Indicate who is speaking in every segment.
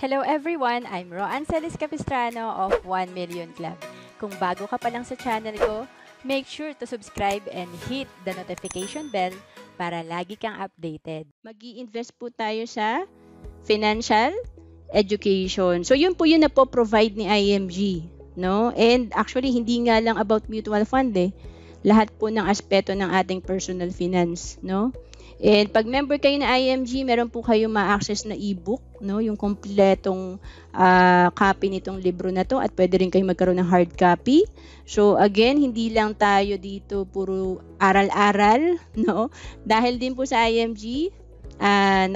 Speaker 1: Hello everyone! I'm Roan Celis Capistrano of 1 Million Club. Kung bago ka pa lang sa channel ko, make sure to subscribe and hit the notification bell para lagi kang updated.
Speaker 2: Mag-i-invest po tayo sa financial education. So yun po yun na po provide ni IMG, no? And actually hindi nga lang about mutual fund lahat po ng aspeto ng ating personal finance, no? And pag member kayo na IMG, meron po kayong ma-access na e-book, no? Yung kompletong copy nitong libro na to, at pwede rin kayong magkaroon ng hard copy. So again, hindi lang tayo dito puro aral-aral, no? Dahil din po sa IMG,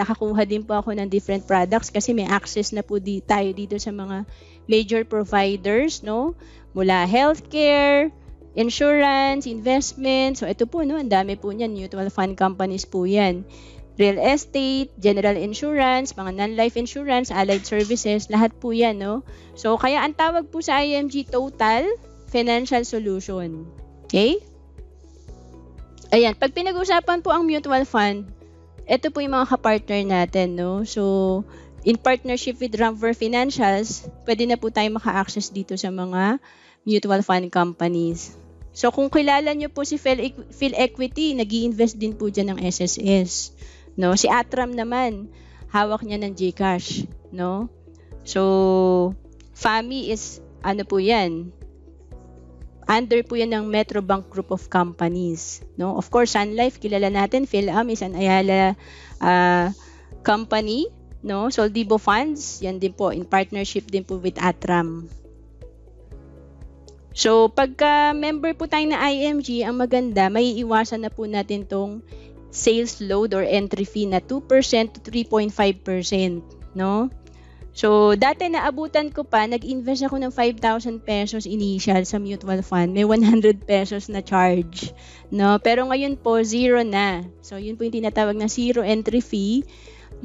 Speaker 2: nakakuha din po ako ng different products kasi may access na po tayo dito sa mga major providers, no? Mula healthcare, insurance, investment. So ito po, no, ang dami po niyan, mutual fund companies po yan. Real estate, general insurance, mga non-life insurance, allied services, lahat po yan, no? So kaya ang tawag po sa IMG Total Financial Solution. Okay? Ayan, pag pinag-usapan po ang mutual fund, ito po yung mga kapartner natin, no? So in partnership with Ramver Financials, pwede na po tayo maka-access dito sa mga mutual fund companies. So kung kilala nyo po si PhilEquity, nag-i-invest din po dyan ng SSS. No? Si Atram naman, hawak niya ng GCash. No? So, FAMI is, ano po yan? Under po yan ng Metrobank Group of Companies. No? Of course, Sun Life, kilala natin. PhilAm is an Ayala company. No? Soldibo Funds, yan din po, in partnership din po with Atram. So, pagka member po tayo na IMG, ang maganda, may iwasan na po natin tong sales load or entry fee na 2% to 3.5%, no? So, dati naabutan ko pa, nag-invest ako ng 5,000 pesos initial sa mutual fund. May 100 pesos na charge, no? Pero ngayon po, zero na. So, yun po yung tinatawag na zero entry fee.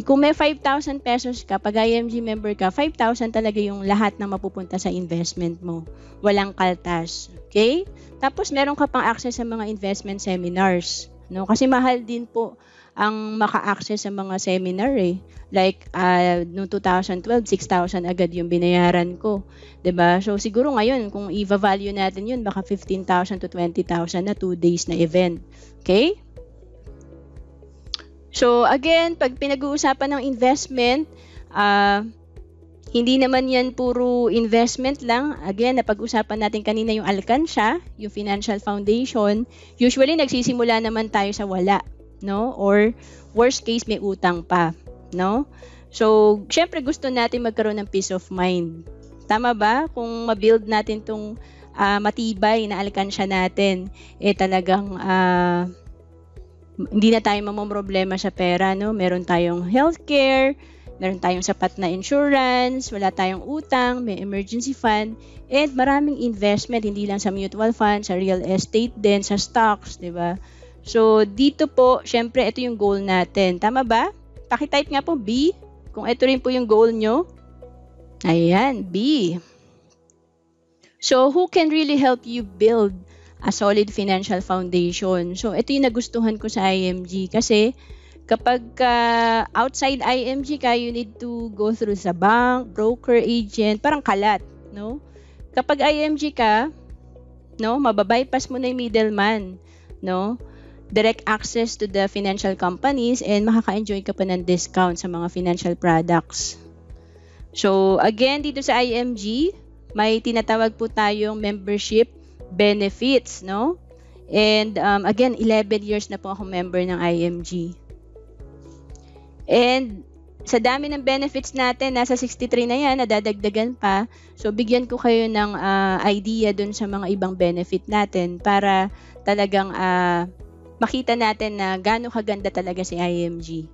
Speaker 2: Kung may 5,000 pesos ka, pag IMG member ka, 5,000 talaga yung lahat na mapupunta sa investment mo. Walang kaltas. Okay? Tapos, meron ka pang access sa mga investment seminars. No? Kasi mahal din po ang maka-access sa mga seminar Like, noong 2012, 6,000 agad yung binayaran ko. 'Di ba? So, siguro ngayon, kung i-value natin yun, baka 15,000 to 20,000 na 2 days na event. Okay? So, again, pag pinag-uusapan ng investment, hindi naman yan puro investment lang. Again, napag-usapan natin kanina yung Alcansya, yung financial foundation. Usually, nagsisimula naman tayo sa wala, no? Or, worst case, may utang pa, no? So, syempre, gusto natin magkaroon ng peace of mind. Tama ba? Kung ma-build natin itong matibay na Alcansya natin, talagang hindi na tayo mamomroblema sa pera, no? Meron tayong healthcare, meron tayong sapat na insurance, wala tayong utang, may emergency fund, and maraming investment, hindi lang sa mutual fund, sa real estate din, sa stocks, di ba? So, dito po, syempre, ito yung goal natin. Tama ba? Pakitype nga po B, kung ito rin po yung goal nyo. Ayan, B. So, who can really help you build a solid financial foundation? So, ito yung nagustuhan ko sa IMG kasi kapag outside IMG ka, you need to go through sa bank, broker, agent, parang kalat, no? Kapag IMG ka, no, mababypass mo na yung middleman, no? Direct access to the financial companies and makaka-enjoy ka pa ng discount sa mga financial products. So, again, dito sa IMG, may tinatawag po tayong membership benefits, no? And again, 11 years na po ako member ng IMG. And sa dami ng benefits natin, nasa 63 na yan, nadadagdagan pa. So, bigyan ko kayo ng idea dun sa mga ibang benefit natin para talagang makita natin na gaano kaganda talaga si IMG.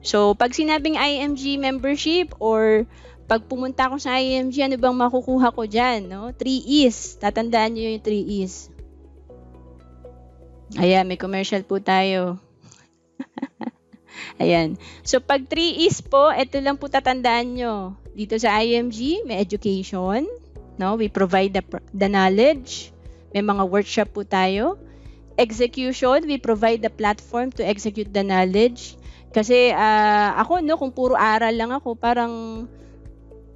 Speaker 2: So, pag sinabing IMG membership or pag pumunta ako sa IMG, ano bang makukuha ko dyan? No? 3 E's. Tatandaan nyo yung 3 E's. Ayan, may commercial po tayo. Ayan. So, pag 3 E's po, ito lang po tatandaan nyo. Dito sa IMG, may education. No? We provide the knowledge. May mga workshop po tayo. Execution, we provide the platform to execute the knowledge. Kasi ako, no, kung puro aral lang ako, parang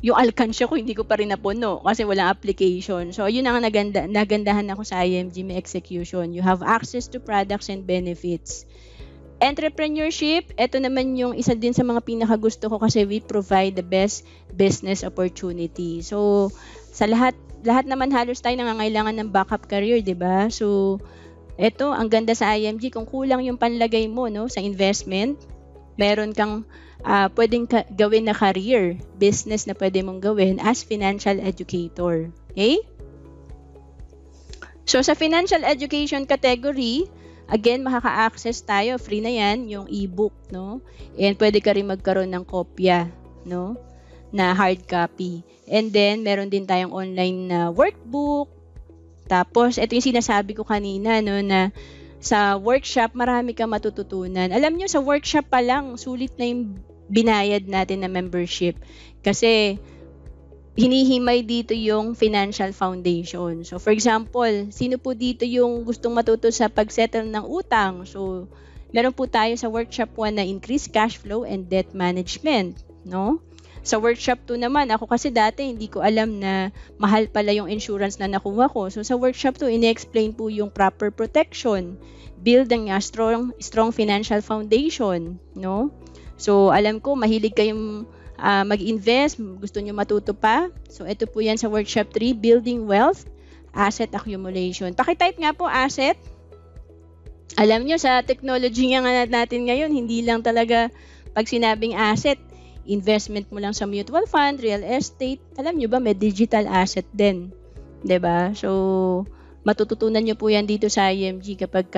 Speaker 2: yung alkansya ko hindi ko pa rin napuno kasi walang application. So, yun ang nagandahan ako sa IMG, may execution. You have access to products and benefits. Entrepreneurship, ito naman yung isa din sa mga pinakagusto ko kasi we provide the best business opportunity. So, sa lahat naman halos tayo nangangailangan ng backup career, 'di ba? So, ito ang ganda sa IMG, kung kulang yung panlagay mo, no, sa investment, meron kang pwedeng gawin na career, business na pwede mong gawin as financial educator. Okay? So, sa financial education category, again, makaka-access tayo, free na yan, yung e-book, no? And pwede ka rin magkaroon ng kopya, no? Na hard copy. And then, meron din tayong online na workbook. Tapos, ito yung sinasabi ko kanina, no, na sa workshop, marami kang matututunan. Alam nyo, sa workshop pa lang, sulit na yung binayad natin na membership. Kasi, hinihimay dito yung financial foundation. So, for example, sino po dito yung gustong matuto sa pag-settle ng utang? So, meron po tayo sa workshop 1 na increase cash flow and debt management, no? Sa workshop 2 naman, ako kasi dati hindi ko alam na mahal pala yung insurance na nakuha ko. So, sa workshop 2, ine-explain po yung proper protection, building a strong financial foundation, no? So, alam ko, mahilig kayong mag-invest, gusto nyo matuto pa. So, ito po yan sa workshop 3, Building Wealth, Asset Accumulation. Pakitype nga po, asset. Alam nyo, sa technology nga natin ngayon, hindi lang talaga pag sinabing asset, investment mo lang sa mutual fund, real estate. Alam nyo ba, may digital asset din. 'Di ba? So, matututunan nyo po yan dito sa IMG kapag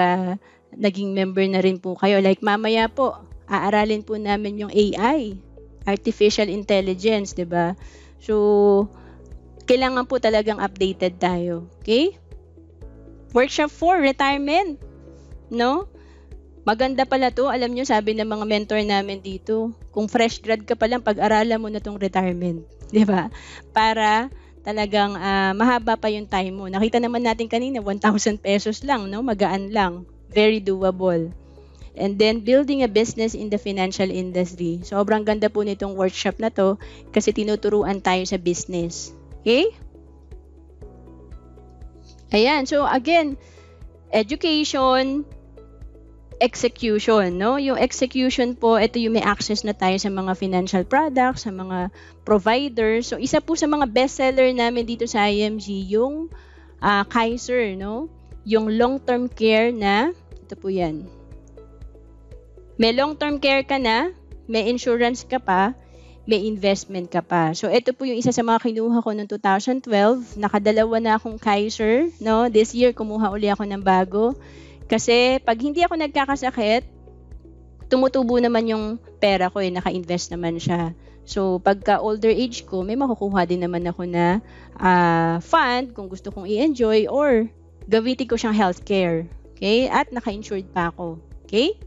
Speaker 2: naging member na rin po kayo. Like mamaya po, aaralin po namin yung AI, artificial intelligence, 'di ba? So, kailangan po talagang updated tayo. Okay? Workshop 4, retirement. No? Maganda pala to. Alam nyo, sabi ng mga mentor namin dito, kung fresh grad ka pa lang, pag-aralan mo na tong retirement. 'Di ba? Para talagang mahaba pa yung time mo. Nakita naman natin kanina, 1,000 pesos lang, no? Magaan lang. Very doable. And then, building a business in the financial industry. Sobrang ganda po nitong workshop na to kasi tinuturuan tayo sa business. Okay? Ayan. So, again, education, execution, no? Yung execution po, ito yung may access na tayo sa mga financial products, sa mga providers. So, isa po sa mga bestseller namin dito sa IMG, yung Kaiser, no? Yung long-term care na, ito po yan. May long-term care ka na, may insurance ka pa, may investment ka pa. So, ito po yung isa sa mga kinuha ko noong 2012. Nakadalawa na akong Kaiser, no? This year, kumuha uli ako ng bago. Kasi, pag hindi ako nagkakasakit, tumutubo naman yung pera ko, naka-invest naman siya. So, pagka older age ko, may makukuha din naman ako na fund kung gusto kong i-enjoy or gamitin ko siyang healthcare. Okay? At naka-insured pa ako. Okay?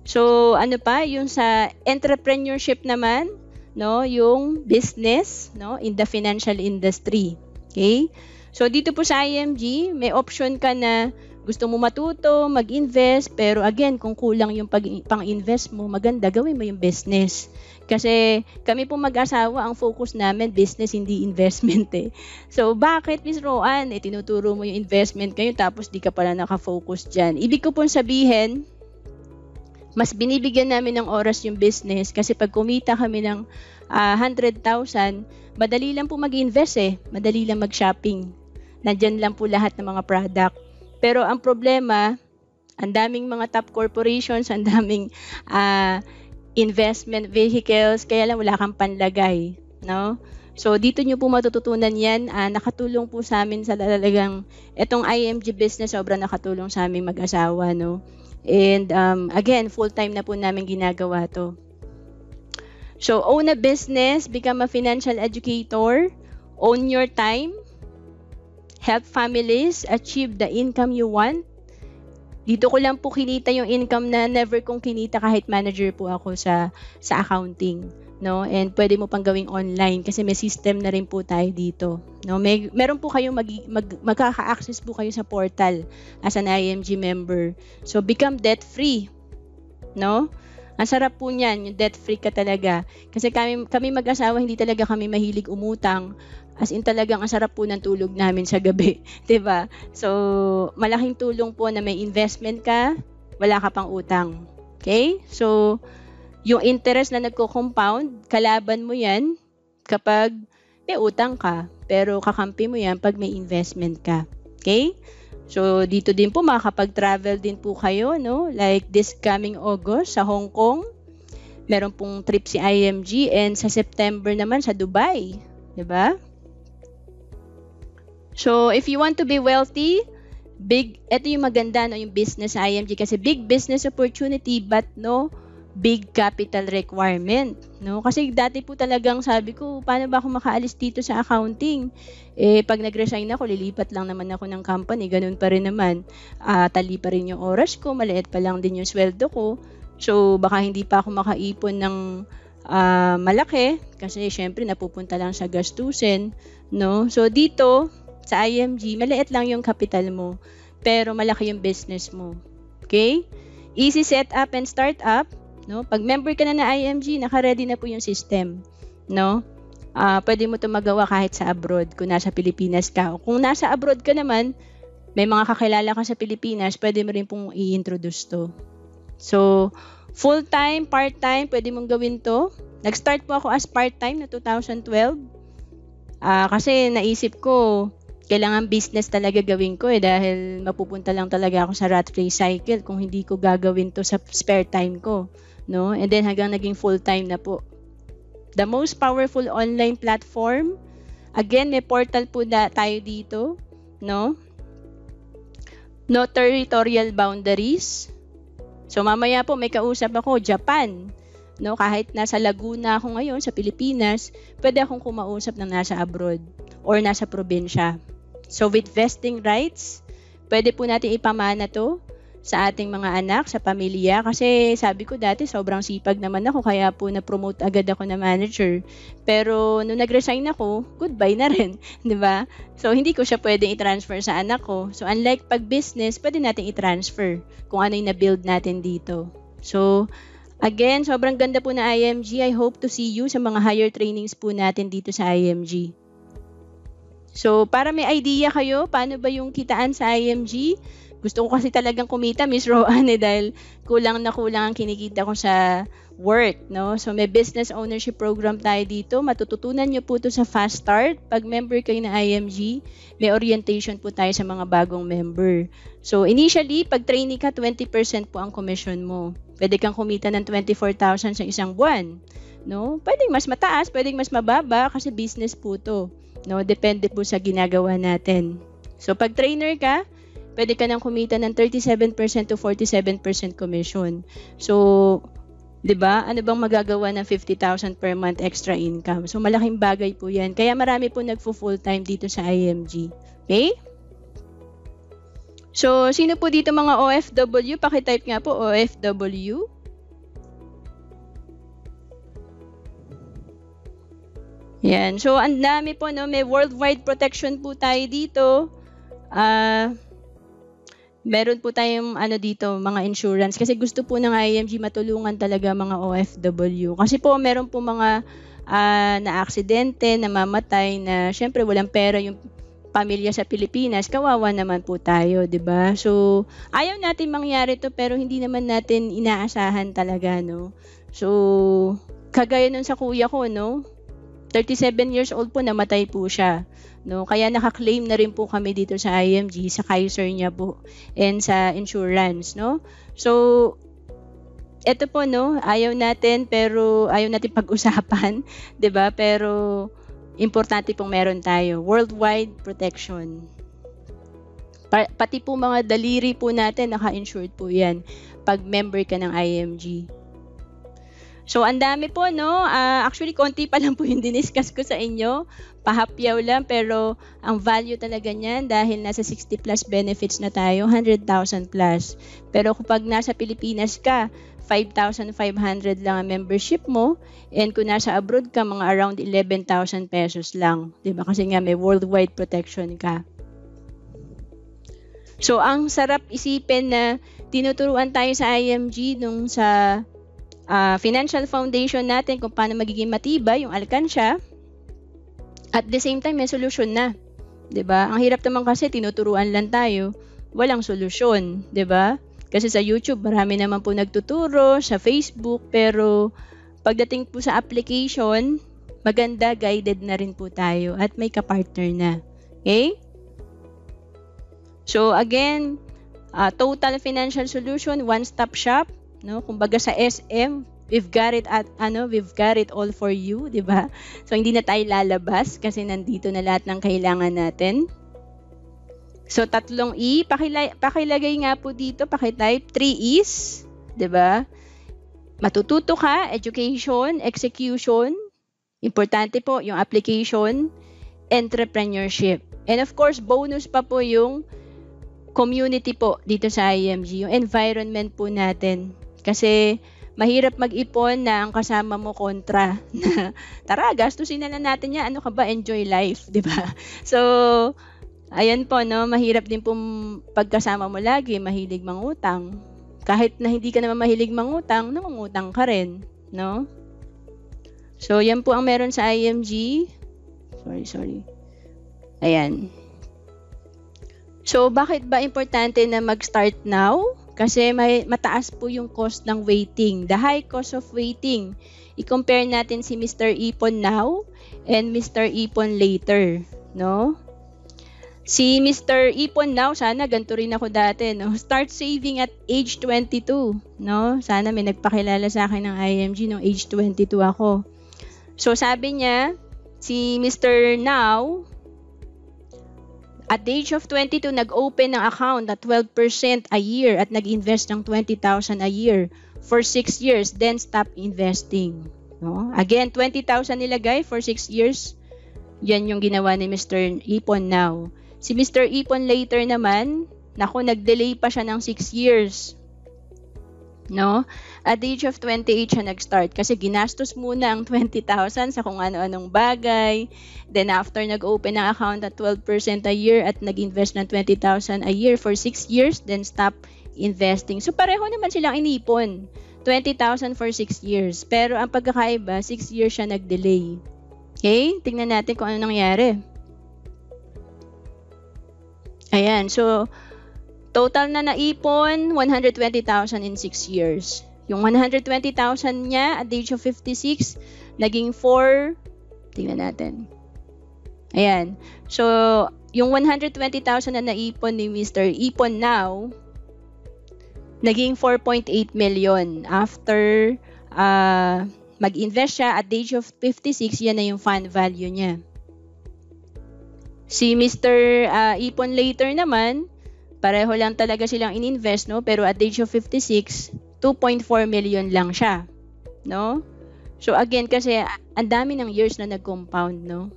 Speaker 2: So, ano pa? Yung sa entrepreneurship naman, no? Yung business, no? In the financial industry. Okay? So, dito po sa IMG, may option ka na gusto mo matuto, mag-invest, pero again, kung kulang yung pang-invest mo, maganda, gawin mo yung business. Kasi kami po mag-asawa, ang focus namin, business, hindi investment eh. So, bakit, Ms. Roan? Tinuturo mo yung investment kayo, tapos di ka pala nakafocus dyan. Ibig ko pong sabihin, mas binibigyan namin ng oras yung business kasi pag kumita kami ng 100,000, madali lang po mag-invest eh. Madali lang mag-shopping. Nandyan lang po lahat ng mga product. Pero ang problema, ang daming mga top corporations, ang daming investment vehicles, kaya lang wala kang panlagay. No? So, dito nyo po matututunan yan. Nakatulong po sa amin sa talagang, itong IMG business, sobrang nakatulong sa aming mag-asawa. No? And again, full-time na po namin ginagawa to. So, own a business, become a financial educator, own your time, help families achieve the income you want. Dito ko lang po kinita yung income na never kong kinita kahit manager po ako sa accounting. No? And pwede mo pang gawing online kasi may system na rin po tayo dito. No? Meron po kayong magkaka-access po kayo sa portal as an IMG member. So, become debt-free. No? Ang sarap po niyan, yung debt-free ka talaga. Kasi kami mag-asawa, hindi talaga kami mahilig umutang. As in talagang ang sarap po ng tulog namin sa gabi, 'di ba? So, malaking tulong po na may investment ka, wala ka pang utang. Okay? So, yung interest na nagko-compound, kalaban mo 'yan kapag may utang ka, pero kakampi mo 'yan pag may investment ka. Okay? So, dito din po makakapag-travel din po kayo, no? Like this coming August sa Hong Kong, meron pong trip si IMG, and sa September naman sa Dubai, 'di ba? So, if you want to be wealthy, ito yung maganda, no, yung business sa IMG, kasi big business opportunity but no big capital requirement, no? Kasi dati po talagang sabi ko, paano ba ako makaalis dito sa accounting? Pag nag-resign ako, lilipat lang naman ako ng company, ganun pa rin naman. Tali pa rin yung oras ko, maliit pa lang din yung sweldo ko. So, baka hindi pa ako makaipon ng malaki kasi syempre napupunta lang sa gastusin, no? So, dito sa IMG, maliit lang yung capital mo, pero malaki yung business mo. Okay? Easy setup and startup, no? Pag member ka na IMG, naka-ready na po yung system, no? Pwede mo 'to magawa kahit sa abroad kung nasa Pilipinas ka. O kung nasa abroad ka naman, may mga kakilala ka sa Pilipinas, pwede mo rin pong i-introduce 'to. So, full-time, part-time, pwede mong gawin 'to. Nag-start po ako as part-time na 2012. Kasi naisip ko, kailangan business talaga gawin ko dahil mapupunta lang talaga ako sa rat race cycle kung hindi ko gagawin to sa spare time ko, no? And then hanggang naging full-time na po. The most powerful online platform. Again, may portal po tayo dito, no? No territorial boundaries. So mamaya po may kausap ako, Japan, no? Kahit nasa Laguna ako ngayon sa Pilipinas, pwede akong kumausap ng nasa abroad or nasa probinsya. So with vesting rights, pwede po natin ipamana to sa ating mga anak, sa pamilya. Kasi sabi ko dati, sobrang sipag naman ako, kaya po na-promote agad ako na manager. Pero nung nag-resign ako, goodbye na rin, di ba? So hindi ko siya pwedeng i-transfer sa anak ko. So unlike pag business, pwede natin i-transfer kung ano yung na-build natin dito. So again, sobrang ganda po na IMG. I hope to see you sa mga higher trainings po natin dito sa IMG. So, para may idea kayo, paano ba yung kitaan sa IMG? Gusto ko kasi talagang kumita, Miss Roanne, dahil kulang na kulang ang kinikita ko sa work, no? So, may business ownership program tayo dito. Matututunan nyo po ito sa Fast Start. Pag member kayo na IMG, may orientation po tayo sa mga bagong member. So, initially, pag trainee ka, 20% po ang commission mo. Pwede kang kumita ng 24,000 sa isang buwan, no? Pwedeng mas mataas, pwedeng mas mababa kasi business po to. No, depende po sa ginagawa natin. So, pag trainer ka, pwede ka nang kumita ng 37% to 47% commission. So, 'di ba? Ano bang magagawa ng 50,000 per month extra income? So, malaking bagay po 'yan. Kaya marami po nagfo-full time dito sa IMG. Okay? So, sino po dito mga OFW? Paki-type nga po OFW. Yan. So, ang dami po, no? May worldwide protection po tayo dito. Meron po tayong dito, mga insurance. Kasi gusto po ng IMG matulungan talaga mga OFW. Kasi po, meron po mga na-aksidente, namamatay, na syempre walang pera yung pamilya sa Pilipinas. Kawawa naman po tayo, 'di ba? So, ayaw natin mangyari to, pero hindi naman natin inaasahan talaga, no? So, kagaya nun sa kuya ko, no? 37 years old po, namatay po siya, no? Kaya naka-claim na rin po kami dito sa IMG, sa Kaiser niya po, and sa insurance, no? So, eto po, no? Ayaw natin pag-usapan, 'di ba? Pero importante pong meron tayo, worldwide protection. Pati po mga daliri po natin, naka-insured po 'yan pag member ka ng IMG. So, ang dami po, no? Actually, konti pa lang po yung diniscuss ko sa inyo. Pahapyaw lang, pero ang value talaga niyan, dahil nasa 60 plus benefits na tayo, 100,000 plus. Pero kapag nasa Pilipinas ka, 5,500 lang ang membership mo, and kung nasa abroad ka, mga around 11,000 pesos lang. Diba? Kasi nga may worldwide protection ka. So, ang sarap isipin na tinuturuan tayo sa IMG nung sa financial foundation natin kung paano magiging matibay yung alkansya. At the same time, may solusyon na. 'Di ba? Ang hirap naman kasi tinuturuan lang tayo, walang solusyon, 'di ba? Kasi sa YouTube, marami naman po nagtuturo, sa Facebook, pero pagdating po sa application, maganda, guided na rin po tayo at may kapartner na. Okay? So again, total financial solution, one-stop shop, no? Kumbaga sa SM, we've got it all for you, 'di ba? So hindi na tayo lalabas kasi nandito na lahat ng kailangan natin. So 3 E, pakilagay nga po dito, pakitype 3 E's, 'di ba? Matututo ka, education, execution, importante po yung application, entrepreneurship. And of course, bonus pa po yung community po dito sa IMG, yung environment po natin. Kasi mahirap mag-ipon na ang kasama mo kontra na tara, gastusin na lang natin yan. Ano ka ba? Enjoy life, di ba? So, ayan po, no? Mahirap din po pagkasama mo lagi, mahilig mangutang. Kahit na hindi ka naman mahilig mangutang, namangutang ka rin, no? So, yan po ang meron sa IMG. Sorry. Ayan. So, bakit ba importante na mag-start now? Kasi mataas po yung cost ng waiting. The high cost of waiting. I-compare natin si Mr. Ipon now and Mr. Ipon later, no? Si Mr. Ipon now, sana ganito rin ako dati, no? Start saving at age 22, no? Sana may nagpakilala sa akin ng IMG nung age 22 ako. So, sabi niya, si Mr. Now, at the age of 22, nag-open ng account at 12% a year at nag-invest ng 20,000 a year for 6 years, then stop investing. No? Again, 20,000 nilagay for 6 years. Yan yung ginawa ni Mr. Ipon now. Si Mr. Ipon later naman, nag-delay pa siya ng 6 years. No? At the age of 28 siya nag-start kasi ginastos muna ang 20,000 sa kung ano-anong bagay. Then after nag-open ng account at 12% a year at nag-invest ng 20,000 a year for 6 years, then stop investing. So pareho naman silang inipon. 20,000 for 6 years. Pero ang pagkakaiba, 6 years siya nag-delay. Okay? Tingnan natin kung ano nangyari. Ayan. So, total na naipon, 120,000 in 6 years. Yung 120,000 niya at the age of 56, naging 4, tingnan natin. Ayan. So, yung 120,000 na naipon ni Mr. Ipon now, naging 4.8 million. After mag-invest siya at the age of 56, yan na yung fund value niya. Si Mr. Ipon later naman, pareho lang talaga silang in-invest, no? Pero at the age of 56, 2.4 million lang siya, no? So again, kasi ang dami ng years na nag-compound, no?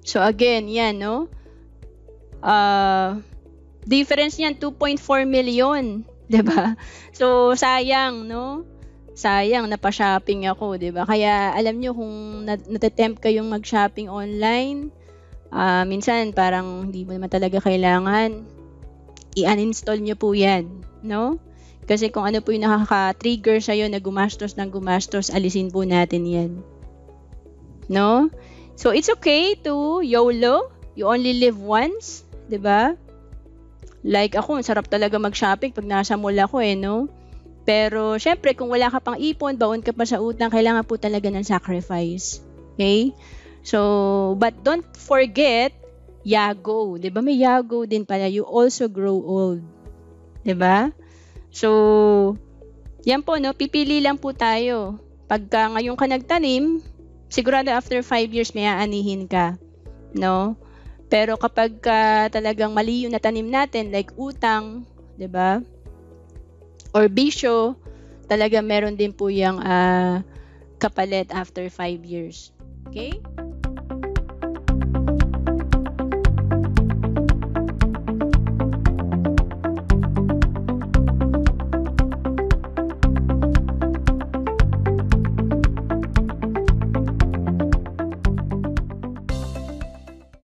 Speaker 2: So again, yan, no? Difference niyan, 2.4 million, 'di ba? So sayang, no? Sayang, napa-shopping ako, 'di ba? Kaya alam niyo kung natatempt kayong mag-shopping online, minsan parang hindi mo naman talaga kailangan, i-uninstall nyo po yan, no? Kasi kung ano po yung nakaka-trigger sa'yo na gumastos ng gumastos, alisin po natin yan, no? So it's okay to YOLO, you only live once, 'di ba? Like ako, sarap talaga mag-shopping pag nasa mall ako, no? Pero syempre kung wala ka pang ipon, baon ka pa sa utang, kailangan po talaga ng sacrifice, okay? So, but don't forget, Yago. 'Di ba? May Yago din pala. You also grow old. 'Di ba? So, yan po, no? Pipili lang po tayo. Pagka ngayon ka nagtanim, sigurado after 5 years may aanihin ka. No? Pero kapag talagang mali yung natanim natin, like utang, 'di ba? Or bisyo, talaga meron din po yung kapalit after 5 years. Okay?